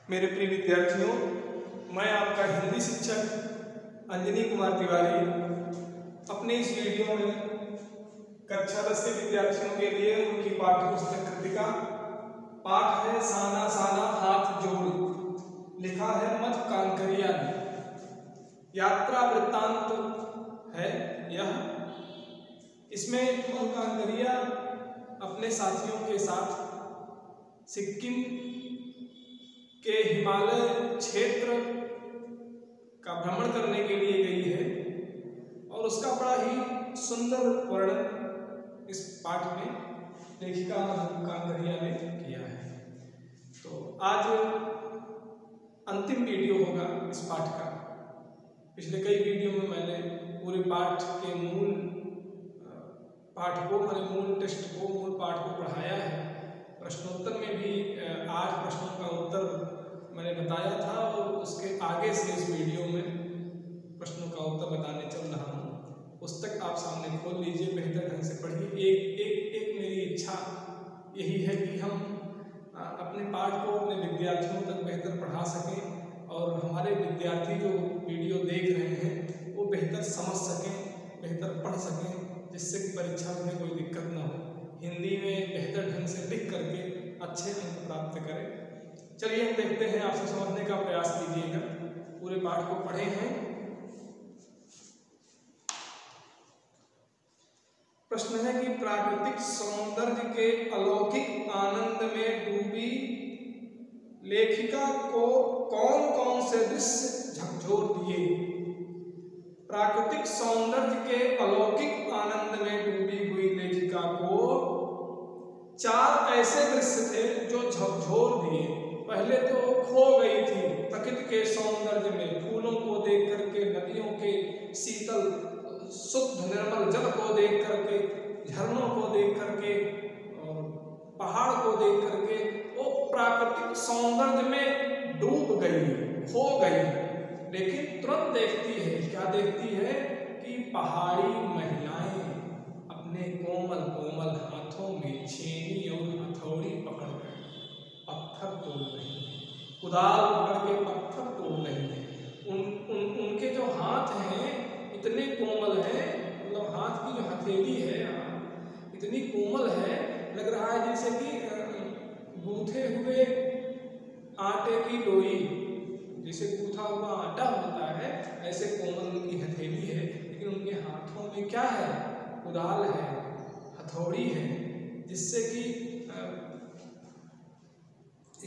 मेरे प्रिय विद्यार्थियों, मैं आपका हिंदी शिक्षक अंजनी कुमार तिवारी अपने इस वीडियो में कक्षा 10 के विद्यार्थियों के लिए उनकी पाठ्य पुस्तक कृतिका पाठ है साना साना हाथ जोड़, लिखा है मध कांकरिया ने। यात्रा वृत्तांत है यह। इसमें मध कांकरिया अपने साथियों के साथ सिक्किम के हिमालय क्षेत्र का भ्रमण करने के लिए गई है और उसका बड़ा ही सुंदर वर्णन इस पाठ में लेखिका मध कांकरिया ने किया है। तो आज अंतिम वीडियो होगा इस पाठ का। पिछले कई वीडियो में मैंने पूरे पाठ के मूल टेस्ट को, मूल पाठ को पढ़ाया है। प्रश्नोत्तर में भी 8 प्रश्नों का उत्तर मैंने बताया था और उसके आगे से इस वीडियो में प्रश्नों का उत्तर बताने चल रहा हूँ। पुस्तक आप सामने खोल लीजिए, बेहतर ढंग से पढ़िए। एक मेरी इच्छा यही है कि हम अपने पाठ को अपने विद्यार्थियों तक बेहतर पढ़ा सकें और हमारे विद्यार्थी जो वीडियो देख रहे हैं वो बेहतर समझ सकें, बेहतर पढ़ सकें, जिससे कि परीक्षा में कोई दिक्कत ना हो, हिंदी में बेहतर ढंग से लिख करके अच्छे अंक प्राप्त करें। चलिए हम देखते हैं, आपसे समझने का प्रयास कीजिएगा। पूरे पाठ को पढ़े हैं। प्रश्न है कि प्राकृतिक सौंदर्य के अलौकिक आनंद में डूबी लेखिका को कौन कौन से दृश्य झकझोर दिए। प्राकृतिक सौंदर्य के अलौकिक आनंद में डूबी हुई लेखिका को 4 ऐसे दृश्य थे जो झकझोर दिए। पहले तो खो गई थी प्रकृति के सौंदर्य में, फूलों को देख करके, नदियों के शीतल शुद्ध निर्मल जल को देख करके, झरनों को देख करके और पहाड़ को देख करके वो प्राकृतिक सौंदर्य में डूब गई, खो गई। लेकिन तुरंत देखती है, क्या देखती है कि पहाड़ी महिलाएं अपने कोमल कोमल हाथों में छेनी और हथौड़ी पकड़ कर पत्थर तोड़ रही है, कुदाल पकड़ के पत्थर तोड़ रही है। उनके जो हाथ हैं इतने कोमल हैं, मतलब हाथ की जो हथेली है इतनी कोमल है, लग रहा है जैसे कि गूथे हुए आटे की लोई, जैसे गूथा हुआ आटा होता है ऐसे कोमल उनकी हथेली है। लेकिन उनके हाथों में क्या है? कुदाल है, हथौड़ी है, जिससे कि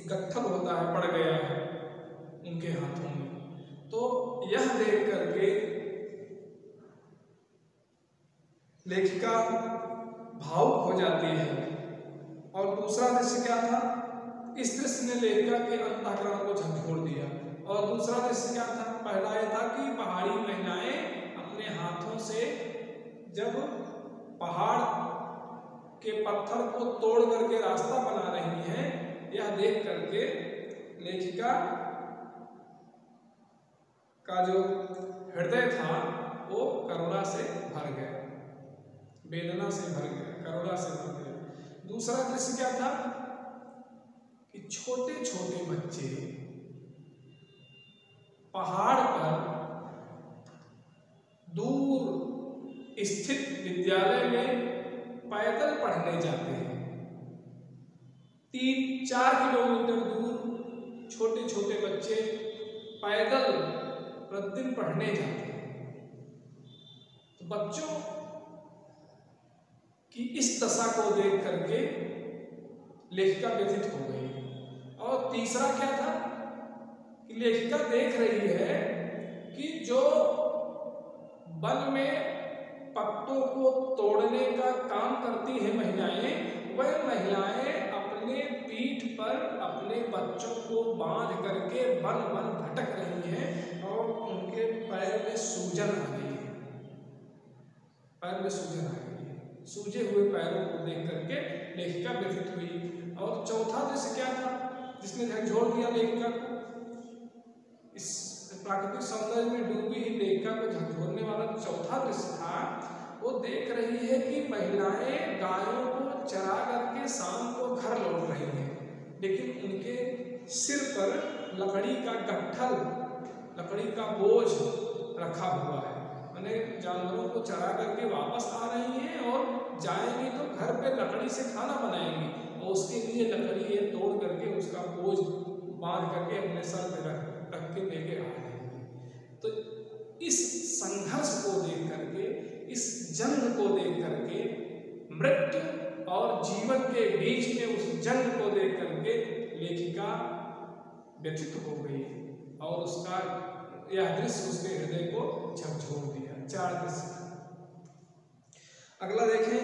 गट्ठल होता है, पड़ गया है उनके हाथों में। तो यह देख करके लेखिका भावुक हो जाती है। और दूसरा दृश्य क्या था? इस दृश्य ने लेखिका के अंतःकरण को झकझोर दिया। और दूसरा दृश्य क्या था? पहला यह था कि पहाड़ी महिलाएं अपने हाथों से जब पहाड़ के पत्थर को तोड़ करके रास्ता बना रही हैं, यह देख करके लेखिका का जो हृदय था वो करुणा से भर गया, वेदना से भर गया, करुणा से भर गया। दूसरा दृश्य क्या था कि छोटे छोटे बच्चे पहाड़ पर दूर स्थित विद्यालय में पैदल पढ़ने जाते हैं। 3-4 किलोमीटर दूर छोटे छोटे बच्चे पैदल प्रतिदिन पढ़ने जाते हैं। तो बच्चों की इस दशा को देख करके लेखिका व्यथित हो गई। और तीसरा क्या था कि लेखिका देख रही है कि जो वन में पत्तों को तोड़ने का काम करती हैं महिलाएं, वह महिलाएं अपने पीठ पर अपने बच्चों को बांध करके वन वन भटक रही हैं और उनके पैर में सूजन आ गई है, पैर में सूजन आ गई है। सूजे हुए पैरों को देख करके लेखिका व्यथित हुई। और चौथा दृश्य क्या था जिसने झकझोर दिया लेखिका को? इस प्राकृतिक सौंदर्य में डूबी ही लेखिका को झकझोरने वाला चौथा दृश्य था, वो देख रही है कि महिलाएं गायों को चरा करके शाम को घर लौट रही हैं, लेकिन उनके सिर पर लकड़ी का गट्ठल, लकड़ी का बोझ रखा हुआ है। मैंने जानवरों को चरा करके वापस आ रही हैं और जाएंगी तो घर पे लकड़ी से खाना बनाएंगी और उसके लिए लकड़ी ये तोड़ करके उसका बोझ बांध करके अपने सर पे रख के लेके आ रही हैं। तो इस संघर्ष को देख करके, इस जंग को देख करके, मृत्यु और जीवन के बीच में उस जंग को देख करके लेखिका व्यथित हो गई और उसका यह दृश्य उसके हृदय को झकझोर दिया। 4 दृश्य। अगला देखें,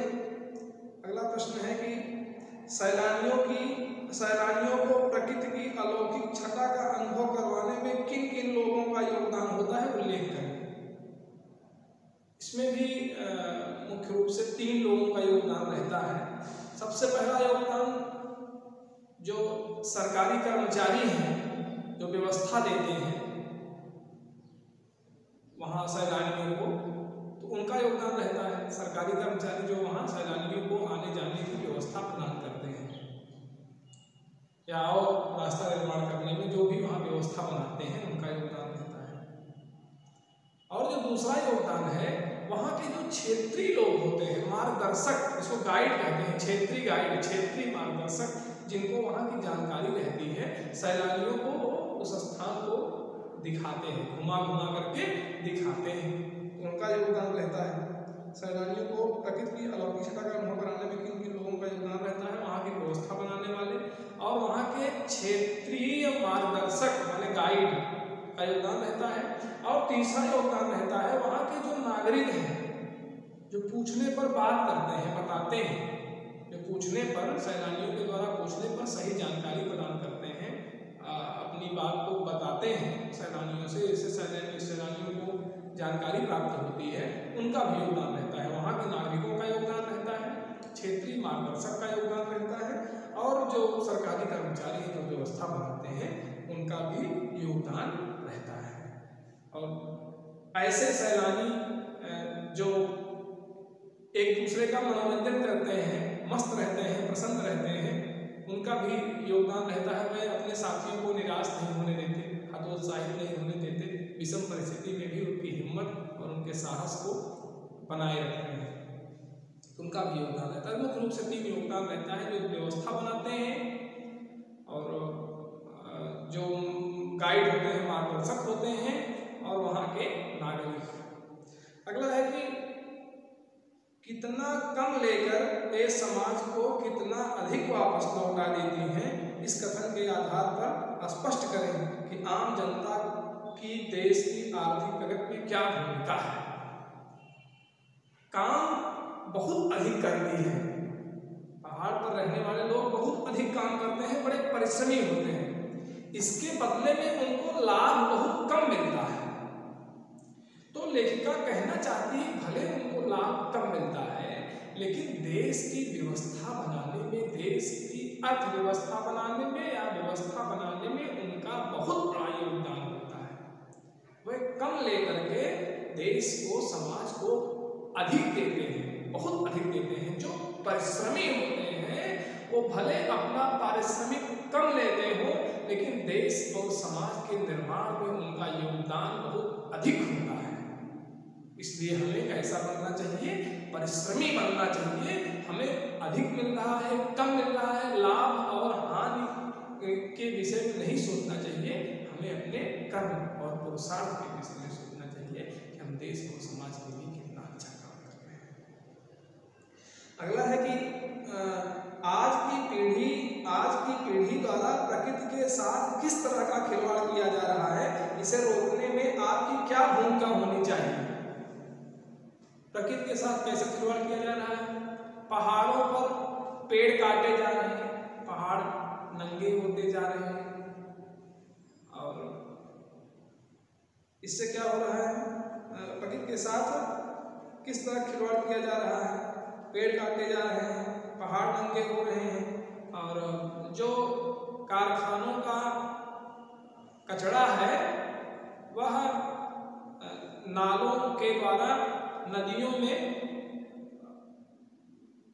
अगला प्रश्न है कि सैलानियों को प्रकृति की अलौकिक छटा का अनुभव करवाने में किन किन लोगों का योगदान होता है, उल्लेख करें। इसमें भी मुख्य रूप से 3 लोगों का योगदान रहता है। सबसे पहला योगदान जो सरकारी कर्मचारी हैं, जो व्यवस्था देते हैं वहाँ सैलानियों को, तो उनका योगदान रहता है। सरकारी कर्मचारी जो वहाँ सैलानियों को आने जाने की व्यवस्था प्रदान करते हैं या और रास्ता निर्माण करने में जो भी वहाँ व्यवस्था बनाते हैं, उनका योगदान रहता है। और जो दूसरा योगदान है, वहाँ के जो क्षेत्रीय लोग होते हैं, मार्गदर्शक, इसको गाइड कहते हैं, क्षेत्रीय गाइड, क्षेत्रीय मार्गदर्शक, जिनको वहाँ की जानकारी रहती है, सैलानियों को उस स्थान को दिखाते हैं, घुमा करके दिखाते हैं, उनका योगदान रहता है। सैलानियों को प्रकृति की अलौकिकता का अनुभव कराने में किन किन लोगों का योगदान रहता है, वहाँ की व्यवस्था बनाने वाले और वहाँ के क्षेत्रीय मार्गदर्शक माने गाइड का योगदान रहता है। और तीसरा योगदान रहता है वहाँ के जो नागरिक हैं, जो पूछने पर बात करते हैं, बताते हैं, जो पूछने पर, सैलानियों के द्वारा पूछने पर सही जानकारी प्रदान करते हैं, अपनी बात को बताते हैं सैलानियों से, इससे सैलानियों को जानकारी प्राप्त होती है, उनका भी योगदान रहता है। वहाँ के नागरिकों का योगदान रहता है, क्षेत्रीय मार्गदर्शक का योगदान रहता है और जो सरकारी कर्मचारी हैं, जो व्यवस्था बनाते हैं, उनका भी योगदान रहता है। और ऐसे सैलानी जो एक दूसरे का मनोरंजन करते हैं, मस्त रहते हैं, प्रसन्न रहते हैं, उनका भी योगदान रहता है। वे अपने साथियों को निराश नहीं होने देते, हतोत्साहित नहीं होने देते, विषम परिस्थिति में भी उनकी हिम्मत और उनके साहस को बनाए रखते हैं, उनका भी योगदान रहता है। मुख्य रूप से 3 योगदान रहता है, जो व्यवस्था बनाते हैं और जो गाइड होते हैं, मार्गदर्शक होते हैं और वहाँ के नागरिक। अगला है कि कितना कम लेकर वे समाज को कितना अधिक वापस लौटा देती हैं, इस कथन के आधार पर स्पष्ट करें कि आम जनता की देश की आर्थिक प्रगति में क्या भूमिका है। काम बहुत अधिक करती है, पहाड़ पर रहने वाले लोग बहुत अधिक काम करते हैं, बड़े परिश्रमी होते हैं, इसके बदले में उनको लाभ बहुत कम मिलता है। तो लेखिका कहना चाहती है भले उनको लाभ कम मिलता है, लेकिन देश की व्यवस्था बनाने में, देश की अर्थव्यवस्था बनाने में या व्यवस्था बनाने में उनका बहुत बड़ा योगदान होता है। वह कम लेकर के देश को, समाज को अधिक देते हैं, बहुत अधिक देते हैं। जो परिश्रमी होते हैं वो भले अपना पारिश्रमिक कम लेते हो, लेकिन देश और समाज के निर्माण में उनका योगदान बहुत अधिक होता है। इसलिए हमें कैसा बनना चाहिए, परिश्रमी बनना चाहिए। हमें अधिक मिल रहा है, कम मिल रहा है, लाभ और हानि के विषय में नहीं सोचना चाहिए, हमें अपने कर्म और पुरुषार्थ के विषय में सोचना चाहिए कि हम देश और समाज के लिए कितना अच्छा काम कर रहे हैं। अगला है कि आज की पीढ़ी द्वारा प्रकृति के साथ किस तरह का खिलवाड़ किया जा रहा है, इसे रोकने में आपकी क्या भूमिका होनी चाहिए। प्रकृति के साथ कैसे खिलवाड़ किया जा रहा है, पहाड़ों पर पेड़ काटे जा रहे हैं, पहाड़ नंगे होते जा रहे हैं और इससे क्या हो रहा है, प्रकृति के साथ किस तरह खिलवाड़ किया जा रहा है, पेड़ काटे जा रहे हैं, पहाड़ नंगे हो रहे हैं और जो कारखानों का कचरा है वह नालों के द्वारा नदियों में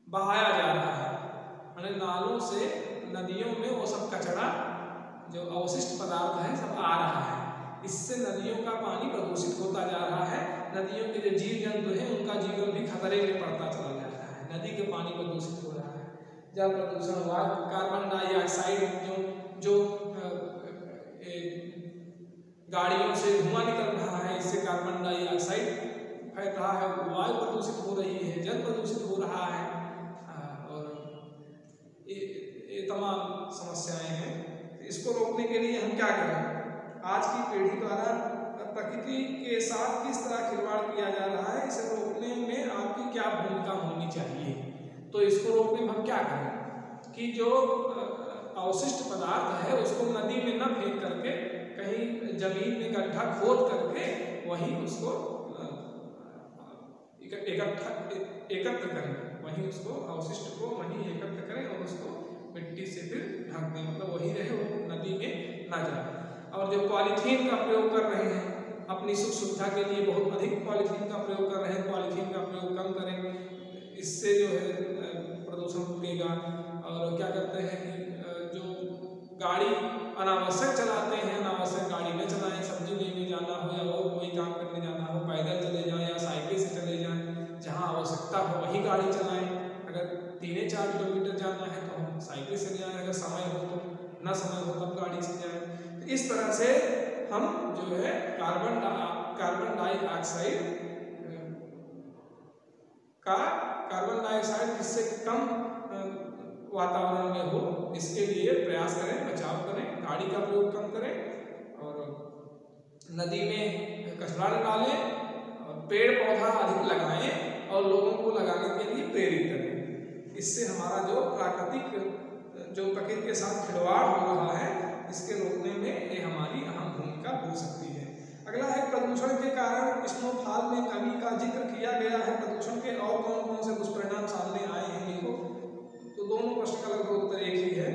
बहाया जा रहा है, नालों से नदियों में वो सब कचरा जो अवशिष्ट पदार्थ है सब आ रहा है। इससे नदियों का पानी प्रदूषित होता जा रहा है। नदियों के जो जीव जंतु हैं उनका जीवन भी खतरे में पड़ता चला जा रहा है। नदी के पानी प्रदूषित हो रहा है। जल प्रदूषण हुआ, कार्बन डाइऑक्साइड जो गाड़ियों से धुआं निकल रहा है, इससे कार्बन डाइऑक्साइड फैल रहा है, वायु प्रदूषित हो रही है, जल प्रदूषित हो रहा है, और ये तमाम समस्याएं हैं। इसको रोकने के लिए हम क्या करें? आज की पीढ़ी द्वारा प्रकृति के साथ किस तरह खिलवाड़ किया जा रहा है, इसे रोकने में आपकी क्या भूमिका होनी चाहिए? तो इसको रोकने में हम क्या करें कि जो अवशिष्ट पदार्थ है उसको नदी में न फेंक करके कहीं जमीन में गड्ढा खोद करके वहीं उसको एकत्र करें, वहीं उसको अवशिष्ट को वहीं एकत्र करें और उसको मिट्टी से फिर ढक दें, मतलब वही रहे, वो नदी में ना जाए। और जो पॉलीथीन का प्रयोग कर रहे हैं अपनी सुख सुविधा के लिए, बहुत अधिक पॉलीथीन का प्रयोग कर रहे हैं, पॉलीथीन का प्रयोग कम करें, इससे जो है प्रदूषण रुकेगा। और क्या करते हैं कि जो गाड़ी अनावश्यक चलाते हैं, अनावश्यक गाड़ी न चलाएं। सब्जी लेने जाना हो या और कोई काम करने जाना हो, पैदल चले जाएं या साइकिल से चले जाएं। जहां आवश्यकता हो वही गाड़ी चलाएं। अगर 3-4 किलोमीटर जाना है तो हम साइकिल से जाएं, अगर समय हो तो, ना समय हो तब गाड़ी से जाएं। तो इस तरह से हम जो है कार्बन डाइऑक्साइड जिससे कम वातावरण में हो, इसके लिए प्रयास करें, बचाव करें, गाड़ी का प्रयोग कम करें और नदी में कचरा न डालें, और पेड़ पौधा अधिक लगाएं और लोगों को लगाने के लिए प्रेरित करें। इससे हमारा जो प्रकृति के साथ खिलवाड़ हो रहा है, इसके रोकने में ये हमारी अहम भूमिका हो सकती है। अगला है प्रदूषण के कारण स्नोफॉल में कमी का जिक्र किया गया है। प्रदूषण के और कौन कौन से दुष्परिणाम सामने आए हैं देखो, तो दोनों प्रश्न का लगभग उत्तर एक ही है।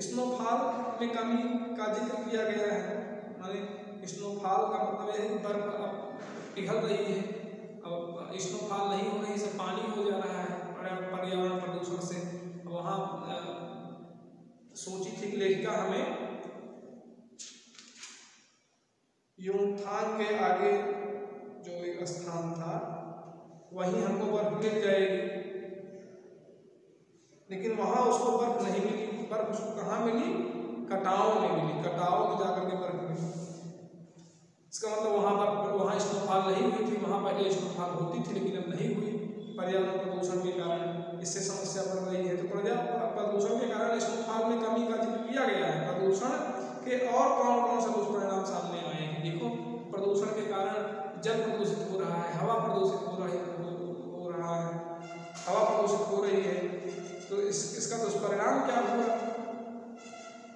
स्नोफॉल में कमी का जिक्र किया गया है, माने स्नोफॉल का मतलब है कि बर्फ पिघल रही है, अब स्नोफॉल नहीं हो रही, सब पानी हो जा रहा है पर्यावरण प्रदूषण से। वहाँ सोची थी लेखिका हमें यूमथांग के आगे जो एक स्थान था वहीं हमको बर्फ मिल जाएगी, लेकिन वहां उसको बर्फ नहीं मिली। बर्फ उसको कहाँ मिली? कटाव में मिली, कटाव में जाकर के बर्फ मिली। इसका मतलब वहाँ स्नोफॉल नहीं हुई थी। वहाँ पहले स्नोफॉल होती थी लेकिन अब नहीं हुई पर्यावरण प्रदूषण के कारण, इससे समस्या बढ़ रही है। तो पर्यावरण प्रदूषण के कारण स्नोफॉल में कमी का जिक्र किया गया है। प्रदूषण के और कौन कौन से दुष्परिणाम सामने आए हैं देखो, प्रदूषण के कारण जल प्रदूषित हो रहा है, हवा प्रदूषित हो रहा है, हवा प्रदूषित हो रही है। तो इसका दुष्परिणाम क्या हुआ?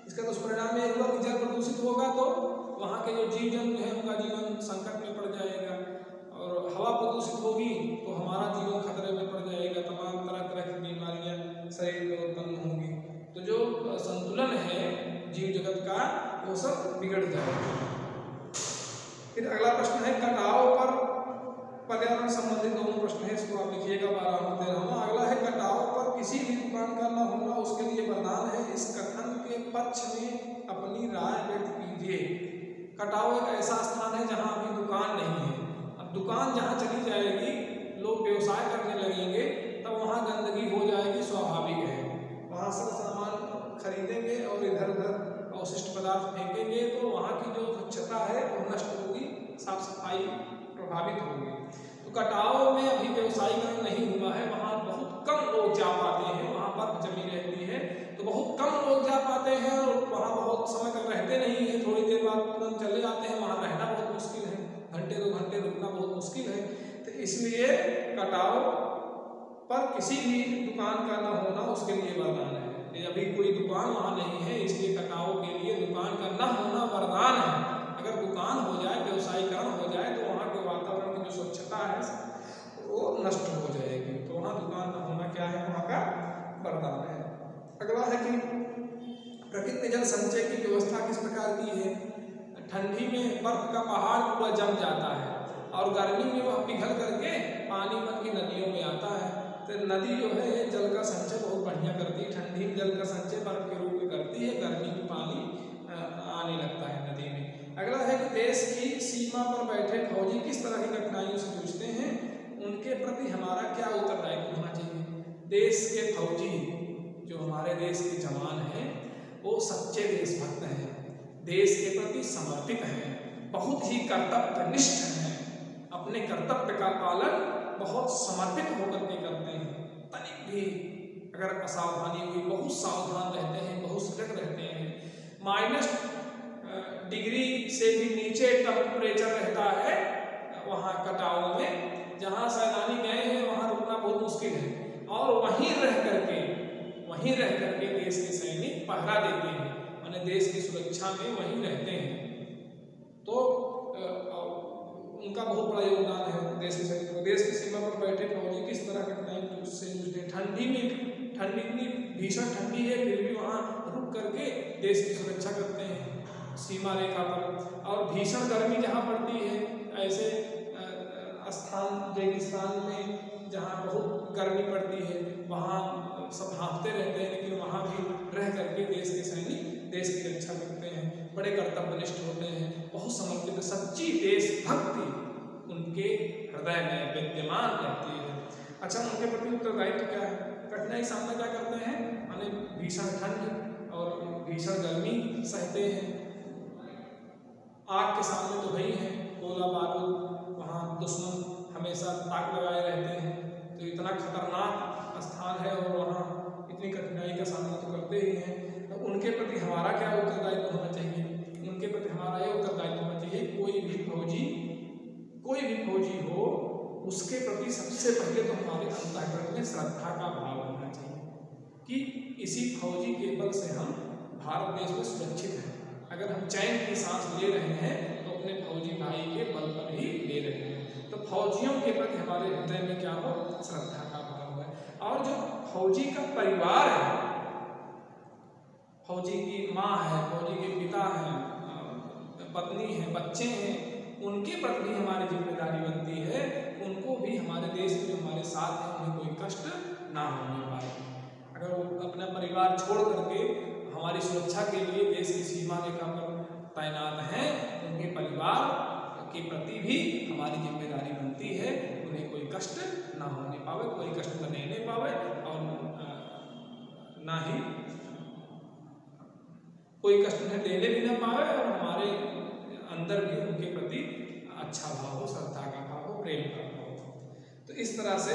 इसका दुष्परिणाम ये हुआ कि जल प्रदूषित होगा तो वहाँ के जो जीव जंतु हैं उनका जीवन संकट में पड़ जाएगा, और हवा प्रदूषित होगी तो हमारा जीवन खतरे में पड़ जाएगा, तमाम तरह तरह की बीमारियां शरीर में उत्पन्न होंगी। तो जो संतुलन है जीव जगत का वो सब बिगड़ जाएगा। फिर अगला प्रश्न है कटाव पर पर्यावरण संबंधित दोनों प्रश्न है, इसको आप लिखिएगा 12वां। अगला है कटाव पर किसी भी दुकान का न होना उसके लिए वरदान है, इस कथन के पक्ष में अपनी राय व्यक्त कीजिए। कटाव एक ऐसा स्थान है जहाँ अभी दुकान नहीं है। अब दुकान जहाँ चली जाएगी, लोग व्यवसाय करने लगेंगे, तब वहाँ गंदगी हो जाएगी, स्वाभाविक है। वहाँ सब सामान खरीदेंगे और इधर उधर अवशिष्ट पदार्थ फेंकेंगे, तो वहाँ की जो स्वच्छता है वो नष्ट होगी, साफ सफाई प्रभावित होगी। तो कटाव में अभी व्यवसायीकरण नहीं हुआ है, वहाँ बहुत कम लोग जा पाते हैं, वहाँ बर्फ जमी रहती है तो बहुत कम लोग जा पाते हैं और वहाँ बहुत समय तक रहते नहीं हैं, थोड़ी देर बाद तुरंत चले जाते हैं। वहाँ रहना बहुत मुश्किल है, घंटे 2 घंटे रुकना बहुत मुश्किल है। तो इसलिए कटाव पर किसी भी दुकान का न होना उसके लिए वरदान है। अभी कोई दुकान वहाँ नहीं है, इसलिए कटाव के लिए दुकान का न होना वरदान है। अगर दुकान हो जाए, व्यवसायीकरण हो जाए, तो वहाँ के वातावरण की जो स्वच्छता है वो नष्ट हो जाएगी। तो वहाँ दुकान न होना क्या है? वहाँ का वरदान है। अगला है कि प्रकृति जल संचय की व्यवस्था किस प्रकार की है? ठंडी में बर्फ का पहाड़ पूरा जम जाता है और गर्मी में वह पिघल करके पानी बन के नदियों में आता है। तो नदी जो है जल का संचय बहुत बढ़िया करती है। ठंडी में जल का संचय बर्फ के रूप में करती है, गर्मी में पानी देश की सीमा पर बैठे फौजी किस तरह की कठिनाइयों से जूझते हैं, उनके प्रति हमारा क्या उत्तरदायित्व होना चाहिए। देश के फौजी जो हमारे देश के जवान हैं वो सच्चे देशभक्त हैं, देश के प्रति समर्पित हैं, बहुत ही कर्तव्यनिष्ठ हैं, अपने कर्तव्य का पालन बहुत समर्पित होकर के करते हैं। तनिक भी अगर असावधानी हुई बहुत सावधान रहते हैं, बहुत सजग रहते हैं। -डिग्री से भी नीचे टेम्परेचर रहता है वहाँ कटाव में, जहाँ सैलानी गए हैं वहाँ रुकना बहुत मुश्किल है, और वहीं रह करके देश के सैनिक पहरा देते हैं, माने देश की सुरक्षा में वहीं रहते हैं। तो उनका बहुत बड़ा योगदान है देश के सैनिकों। देश की सीमा पर बैठे फौजी किस तरह कठिनाई से जूझते हैं। ठंडी इतनी भीषण ठंडी है, फिर भी वहाँ रुक करके देश की सुरक्षा करते हैं सीमा रेखा पर। और भीषण गर्मी जहाँ पड़ती है, ऐसे स्थान रेगिस्तान में जहाँ बहुत गर्मी पड़ती है वहाँ सब हाँफते रहते हैं, लेकिन वहाँ भी रह करके देश के सैनिक देश की रक्षा करते हैं, बड़े कर्तव्यनिष्ठ होते हैं, बहुत समर्पित। सच्ची देशभक्ति उनके हृदय में विद्यमान रहती है। अच्छा, उनके प्रति उत्तरदायित्व क्या है। कठिनाई सामना क्या करते हैं, माने भीषण ठंड और भीषण गर्मी सहते हैं। आग के सामने तो वही है, गोला बारूद, वहाँ दुश्मन हमेशा ताक लगाए रहते हैं, तो इतना खतरनाक स्थान है और वहाँ इतनी कठिनाई का सामना तो करते ही हैं। तो उनके प्रति हमारा क्या उत्तरदायित्व होना चाहिए। उनके प्रति हमारा ये उत्तरदायित्व होना चाहिए, कोई भी फौजी हो उसके प्रति सबसे पहले तो हमारे अंतःकरण में श्रद्धा का भाव होना चाहिए कि इसी फौजी के बल से हम भारत देश में सुरक्षित हैं। अगर हम चैन की सांस ले रहे हैं तो अपने फौजी भाई के बल पर ही ले रहे हैं। तो फौजियों के प्रति हमारे हृदय में क्या हो, श्रद्धा का भाव है। और जो फौजी का परिवार है, फौजी की माँ है, फौजी के पिता हैं, पत्नी है, बच्चे हैं, उनके प्रति भी हमारी जिम्मेदारी बनती है, उनको भी हमारे देश में जो हमारे साथ हैं उन्हें कोई कष्ट ना होने पाए। अगर वो अपना परिवार छोड़ करके हमारी सुरक्षा के लिए देश की सीमा रेखा पर तैनात हैं, उनके परिवार के प्रति भी हमारी जिम्मेदारी बनती है, उन्हें कोई कष्ट ना होने पावे, कोई कष्ट न देने पावे, और ना ही कोई कष्ट उन्हें देने भी ना पावे, और हमारे अंदर भी उनके प्रति अच्छा भाव हो, श्रद्धा का भाव हो, प्रेम का भाव हो। तो इस तरह से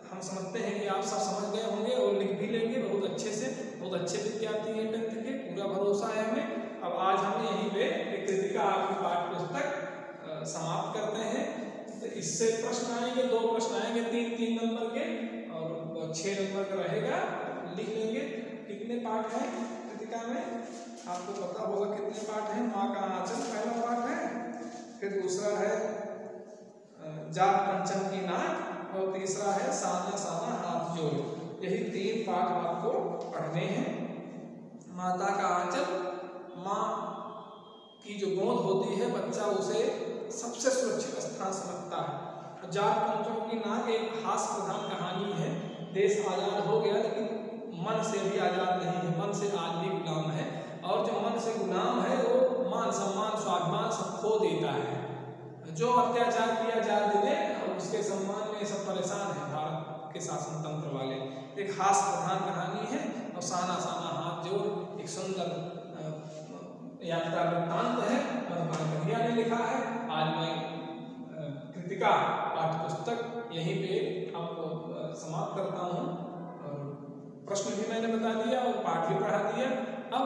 हम समझते हैं कि आप सब समझ गए होंगे और लिख भी लेंगे बहुत अच्छे से। बहुत अच्छे विद्यार्थी हैं 10th के, पूरा भरोसा है हमें। अब आज हम यहीं पे एक कृतिका आपकी पाठ्य पुस्तक समाप्त करते हैं। तो इससे प्रश्न आएंगे, 2 प्रश्न आएंगे 3 नंबर के, और 6 नंबर का रहेगा, लिख लेंगे। कितने पाठ हैं कृतिका में आपको पता होगा, कितने पाठ हैं। माँ का आंचल पहला पाठ है, फिर दूसरा है जात पंचम की नाक, और तीसरा है साना साना हाथ जोड़। यही 3 पाठ आपको पढ़ने हैं। माता का आंचल, माँ की जो गोद होती है, बच्चा उसे सबसे सुरक्षित स्थान समझता है। जात पंचम की नाक एक हास्य प्रधान कहानी है। देश आजाद हो गया लेकिन मन से भी आजाद नहीं है, मन से आज भी गुलाम है, और जो मन से गुलाम है वो मान सम्मान स्वाभिमान सब खो देता है। जो अत्याचार किया जाए दिले और उसके सम्मान में सब परेशान है भारत के शासन तंत्र वाले। एक हास्य प्रधान कहानी है, और साना साना हाथ जोड़ एक सुंदर यात्रा वृत्तांत है, मधुकर कन्हैया ने लिखा है। आज मैं कृतिका पाठ्य पुस्तक यहीं पे आपको समाप्त करता हूँ, और प्रश्न भी मैंने बता दिया और पाठ भी पढ़ा दिया। अब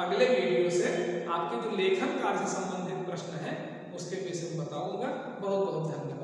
अगले वीडियो से आपके जो लेखन कार्य से संबंधित प्रश्न है उसके विषय में बताऊंगा। बहुत बहुत धन्यवाद।